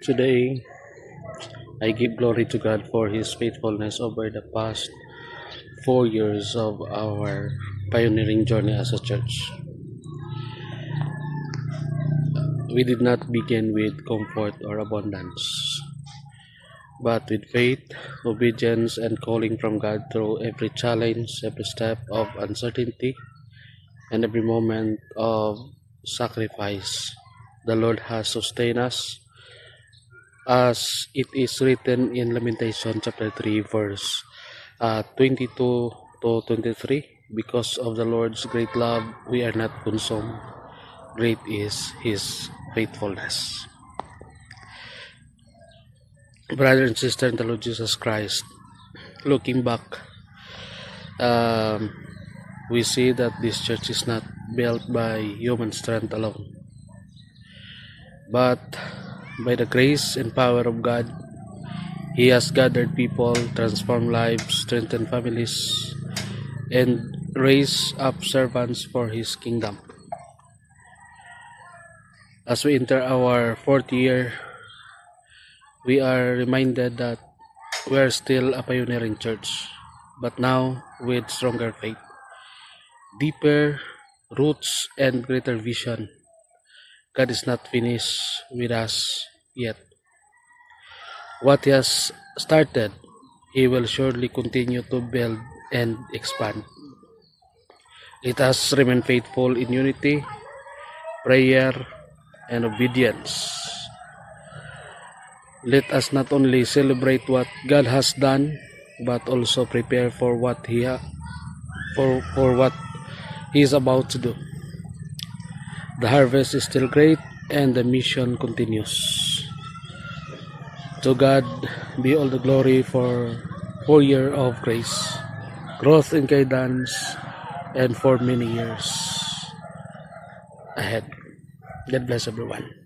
Today, I give glory to God for His faithfulness over the past 4 years of our pioneering journey as a church. We did not begin with comfort or abundance, but with faith, obedience, and calling from God through every challenge, every step of uncertainty, and every moment of sacrifice. The Lord has sustained us, as it is written in Lamentation chapter 3 verse 22 to 23. Because of the Lord's great love, we are not consumed. Great is His faithfulness. Brother and sister in the Lord Jesus Christ, looking back, um, we see that this church is not built by human strength alone, but by the grace and power of God. He has gathered people, transformed lives, strengthened families, and raised up servants for His kingdom. As we enter our fourth year, we are reminded that we are still a pioneering church, but now with stronger faith, deeper roots, and greater vision. God is not finished with us yet. What He has started, He will surely continue to build and expand. Let us remain faithful in unity, prayer, and obedience. Let us not only celebrate what God has done, but also prepare for what He is about to do. The harvest is still great, and the mission continues. To God be all the glory for 4 years of grace, growth, and guidance, and for many years ahead. God bless everyone.